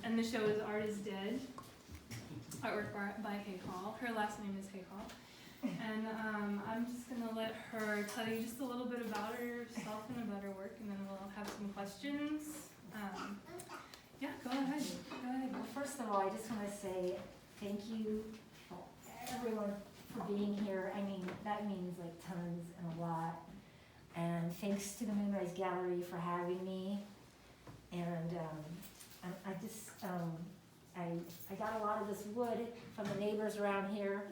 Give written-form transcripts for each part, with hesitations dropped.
And the show is Art is Dead, artwork by Hejhal. Her last name is Hejhal. And I'm just going to let her tell you just a little bit about herself and about her work, and then we'll have some questions. Yeah, go ahead. Go ahead. Well, first of all, I just want to say thank you, everyone, for being here. I mean, that means like tons and a lot. And thanks to the MoonRise Gallery for having me. And I just, I got a lot of this wood from the neighbors around here.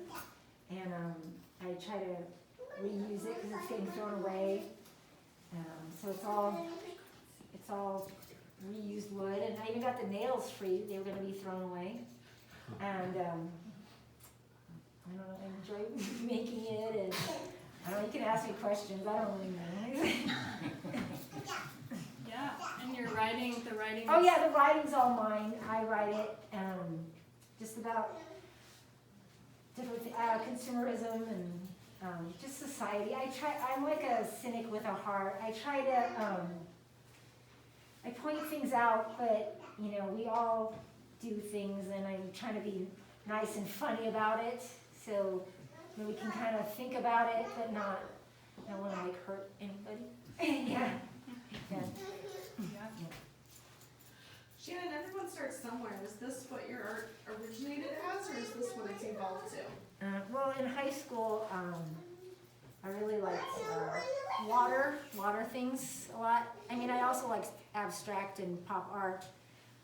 And I try to reuse it because it's getting thrown away. So it's all reused wood, and I even got the nails free. They were going to be thrown away. And I don't know, I enjoy making it, and I don't know, you can ask me questions. I don't really know. Yeah, and the writing. Oh yeah, the writing's all mine. I write it just about different consumerism and just society. I'm like a cynic with a heart. I try to, I point things out, but you know, we all do things, and I'm trying to be nice and funny about it, so you know, we can kind of think about it, but not, I don't want to like hurt anybody. Yeah. Yeah. Shannan, everyone starts somewhere. Is this what your art originated as, or is this what it's evolved to? Well, in high school, I really liked water things a lot. I mean, I also liked abstract and pop art,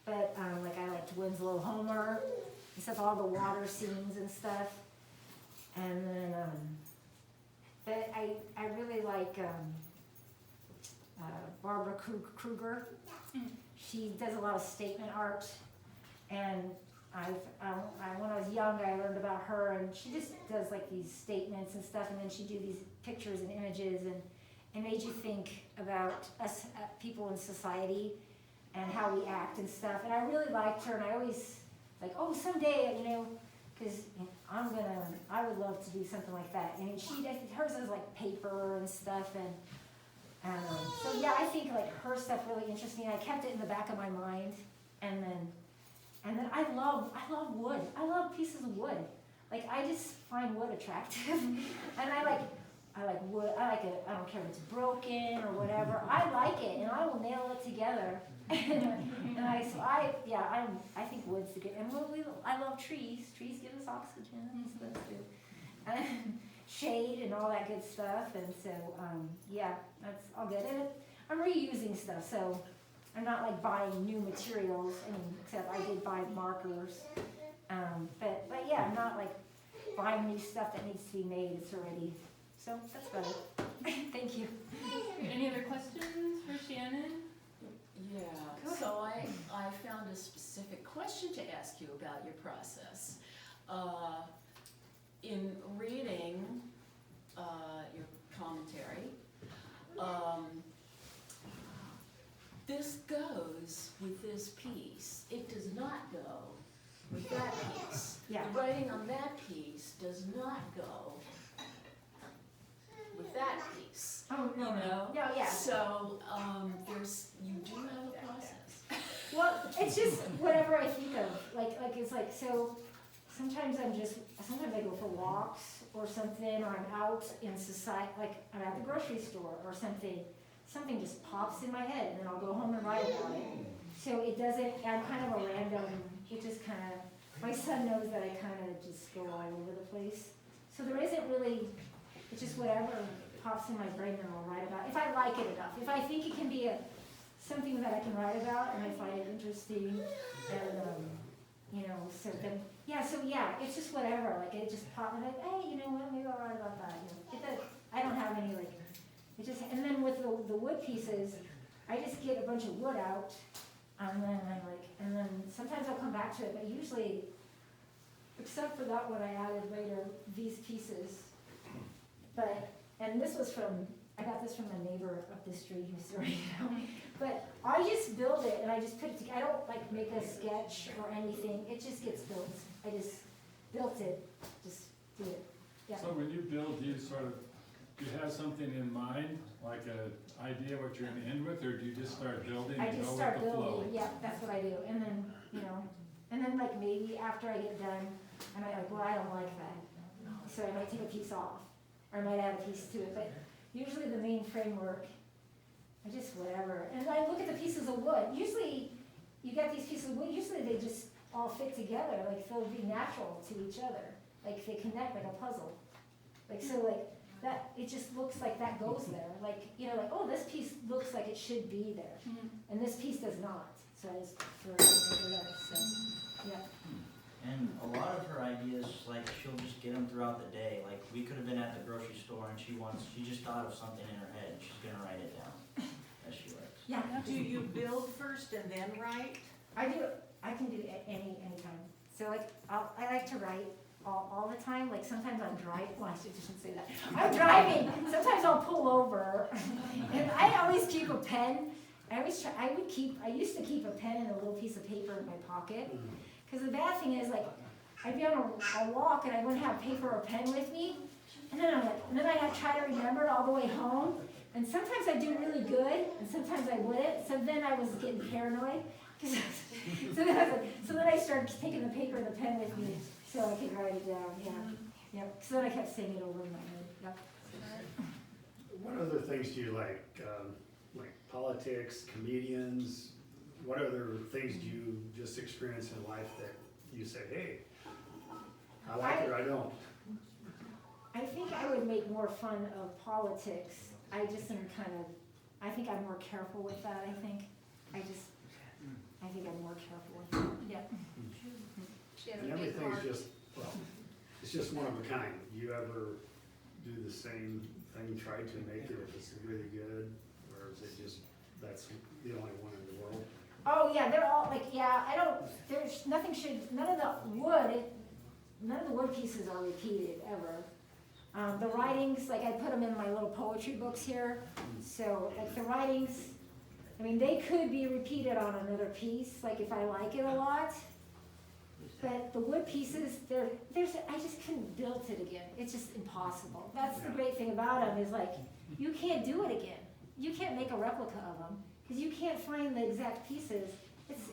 but like I liked Winslow Homer, except all the water scenes and stuff. And then, but I really like Barbara Kruger. She does a lot of statement art, and when I was young, I learned about her, and she just does like these statements and stuff, and then she do these pictures and images, and it made you think about us people in society and how we act and stuff. And I really liked her, and I always like, oh, someday, you know, because I would love to do something like that. And hers is like paper and stuff, and so yeah, I think like her stuff really interests me. I kept it in the back of my mind, and then I love wood. I love pieces of wood. Like I just find wood attractive, and I like wood. I like it. I don't care if it's broken or whatever. I like it, and I will nail it together. I think wood's the good. And I love trees. Trees give us oxygen and stuff too. And shade and all that good stuff, and so yeah, that's all good. And I'm reusing stuff, so I'm not like buying new materials. I mean, except I did buy markers, but yeah, I'm not like buying new stuff that needs to be made. It's already, so that's about it. Thank you. Any other questions for Shannan? Yeah, so I found a specific question to ask you about your process. In reading your commentary, this goes with this piece. It does not go with that piece. Yeah. The writing on that piece does not go with that piece. Oh no, you know? no, yeah. So you do have a process. Well, it's just whatever I think of. Like it's like, so sometimes I go for walks or something, or I'm out in society, like I'm at the grocery store or something just pops in my head, and then I'll go home and write about it. So it doesn't, I'm kind of a random, it just kind of, my son knows that I kind of just go all over the place. So there isn't really, it's just whatever pops in my brain that I'll write about, if I like it enough. If I think it can be something that I can write about and I find it interesting, and you know, so then, it's just whatever, like it just popped, like, hey, you know what, maybe I'll write about that, you know. I don't have any, like, it just, and then with the wood pieces, I just get a bunch of wood out, and then sometimes I'll come back to it, but usually, except for that one I added later, these pieces, and this was I got this from a neighbor up the street who's already, you know, but I just build it, and I just put it together. I don't like make a sketch or anything, it just gets built. I just built it, just do it, yeah. So when you build, do you have something in mind, like an idea what you're gonna end with, or do you just start building I and just go start with the flow? building, yeah, that's what I do, and then like maybe after I get done, I might like, well, I don't like that. So I might take a piece off, or I might add a piece to it, but usually the main framework, I just whatever. And I look at the pieces of wood. Usually, you get these pieces of wood, usually they just all fit together, like they'll be natural to each other. Like they connect like a puzzle. Like so like that, it just looks like that goes there. Like, you know, like, oh, this piece looks like it should be there. And this piece does not. So I just throw it over there, so, yeah. And a lot of her ideas, like, she'll just get them throughout the day. Like, we could have been at the grocery store and she just thought of something in her head. She's gonna write it down as she works. Yeah, Do you build first and then write? I do, I can do it anytime. So like, I like to write all the time, like sometimes I'm driving, well, I shouldn't say that. I'm driving, sometimes I'll pull over, and I always keep a pen. I used to keep a pen and a little piece of paper in my pocket. Because the bad thing is, like, I'd be on a walk and I wouldn't have paper or pen with me, and then I'd try to remember it all the way home. And sometimes I'd do really good, and sometimes I wouldn't. So then I was getting paranoid. So then I started taking the paper and the pen with me so I could write it down. Yeah. So then I kept saying it over in my head. Yep. What other things do you like? Like politics, comedians? What other things do you just experience in life that you say, hey, I like it or I don't? I think I would make more fun of politics. I just am I think I'm more careful with that, I think I'm more careful with that, yeah. And everything's just, well, it's just one of a kind. Do you ever do the same thing, try to make it if it's really good? Or is it just, that's the only one in the world? Oh, yeah, they're all, like, yeah, none of the wood pieces are repeated, ever. The writings, like I put them in my little poetry books here, so like the writings, I mean, they could be repeated on another piece, like if I like it a lot, but the wood pieces, I just couldn't build it again. It's just impossible. That's the great thing about them is like, you can't do it again. You can't make a replica of them, because you can't find the exact pieces.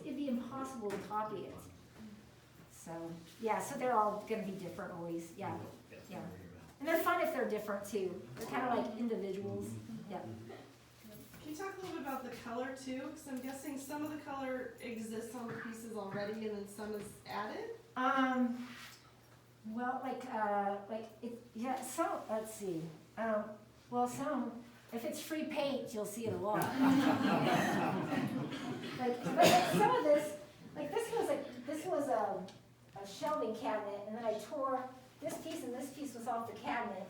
It'd be impossible to copy it. So, yeah, so they're all gonna be different always, yeah. And they're fun if they're different too. They're kind of like individuals. Yeah. Can you talk a little bit about the color too? Because I'm guessing some of the color exists on the pieces already and then some is added? Well, some, let's see. Some, if it's free paint, you'll see it a lot. But some of this, like this was a shelving cabinet, and then I tore this piece and this piece was off the cabinet.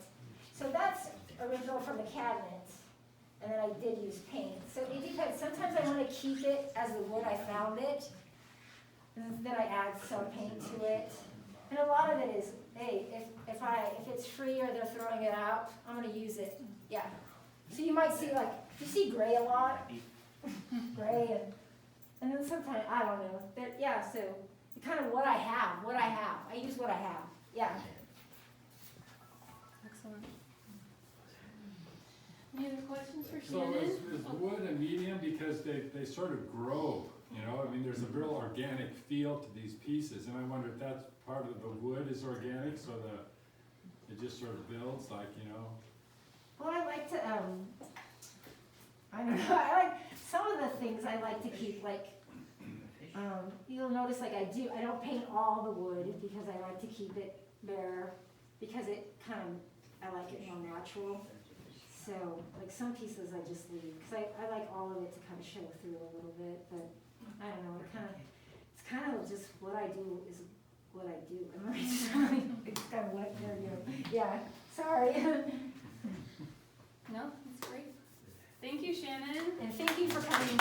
So that's original from the cabinet. And then I did use paint. So it depends. Sometimes I want to keep it as the wood I found it. And then I add some paint to it. And a lot of it is, hey, if it's free or they're throwing it out, I'm going to use it. Yeah. So you might see you see gray a lot. Gray and then sometimes, I don't know. So kind of what I have. I use what I have. Yeah. Excellent. Any other questions for So Shannan? is wood a medium because they sort of grow, you know? I mean, there's a real organic feel to these pieces, and I wonder if that's part of the wood is organic, so it just sort of builds, like, you know? Well, I like to, I don't know, I like, some of the things I like to keep, you'll notice I don't paint all the wood because I like to keep it bare, because I like it more natural. So, some pieces I just leave, because I like all of it to kind of show through a little bit, but I don't know, it's kind of just what I do is what I do. It's kind of what there you go. Yeah, sorry. No, that's great. Thank you, Shannan. And thank you for coming.